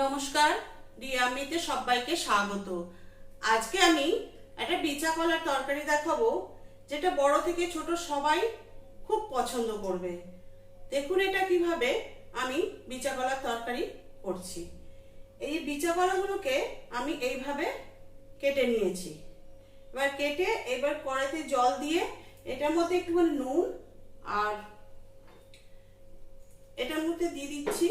নমস্কার, রিয়ামিতে সবাইকে স্বাগত। আজকে আমি একটা বিচা কলার তরকারি দেখাবো, যেটা বড় থেকে ছোট সবাই খুব পছন্দ করবে। দেখুন এটা কিভাবে আমি বিচা কলার তরকারি করছি। এই বিচা কলাগুলোকে আমি এইভাবে কেটে নিয়েছি। এবার কড়াইতে জল দিয়ে এটার মধ্যে একটুখানি নুন আর এটার মধ্যে দিয়ে দিচ্ছি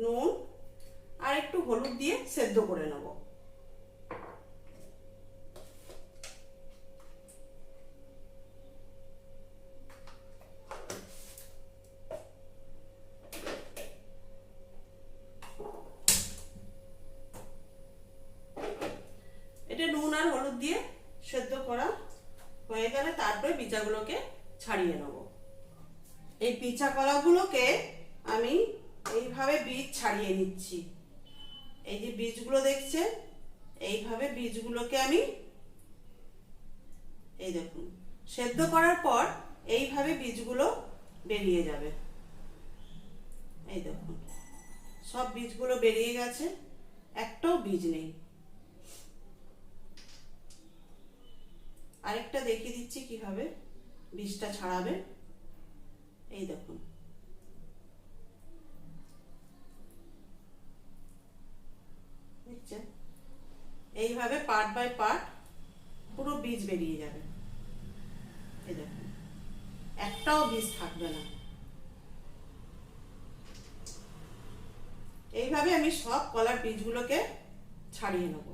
নুন আর একটু হলুদ দিয়ে সেদ্ধ করে নেব। এটা নুন আর হলুদ দিয়ে সেদ্ধ করা হয়ে গেলে তারপরে বীজাগুলোকে ছাড়িয়ে নেব। এই পিচা কলাগুলোকে আমি এইভাবে বীজ ছাড়িয়ে নিচ্ছি। এই যে বীজগুলো দেখছেন, এইভাবে বীজগুলোকে আমি এই দেখুন সেদ্ধ করার পর এইভাবে বীজগুলো বেরিয়ে যাবে। এই দেখুন সব বীজগুলো বেরিয়ে গেছে, একটাও বীজ নেই। আরেকটা দেখিয়ে দিচ্ছি কিভাবে বীজটা ছাড়াবে। এই দেখুন দেখছেন, এইভাবে পার্ট বাই পার্ট পুরো বীজ বেরিয়ে যাবে। এই দেখুন একটাও বীজ থাকবে না। এইভাবে আমি সব কলার বীজগুলোকে ছাড়িয়ে নেব।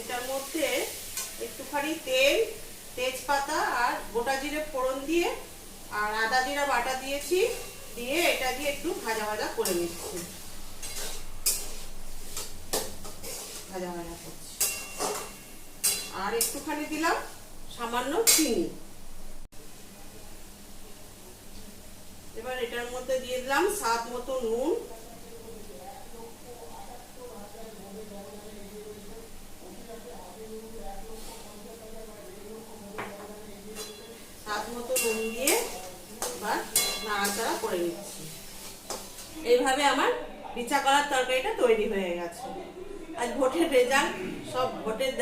এটার মধ্যে একটুখানি তেল, তেজপাতা আর গোটা জিরে ফোড়ন দিয়ে আর আদা জিরা বাটা দিয়েছি, দিয়ে এটা দিয়ে একটু ভাজা ভাজা করে নিচ্ছি। ভাজা ভাজা করছি আর একটুখানি দিলাম সামান্য চিনি। এবার এটার মধ্যে দিয়ে দিলাম স্বাদ মতো নুন, স্বাদ মতো নুন দিয়ে এবার নাড়াচাড়া করে নিচ্ছি। এইভাবে আমার বিচা কলার তরকারিটা তৈরি হয়ে গেছে। আজ ভোটের রেজাল্ট, সব ভোটের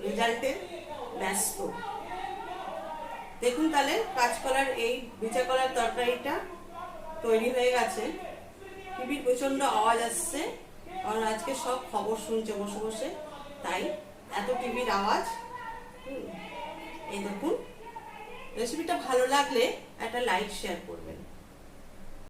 রেজাল্টে ব্যস্ত। দেখুন তাহলে কাঁচকলার এই বিচা কলার তরকারিটা তৈরি হয়ে গেছে। টিভির প্রচন্ড আওয়াজ আসছে, কারণ আজকে সব খবর শুনছে বসে বসে, তাই এত টিভির আওয়াজ। এই দেখুন, রেসিপিটা ভালো লাগলে একটা লাইক শেয়ার করবেন।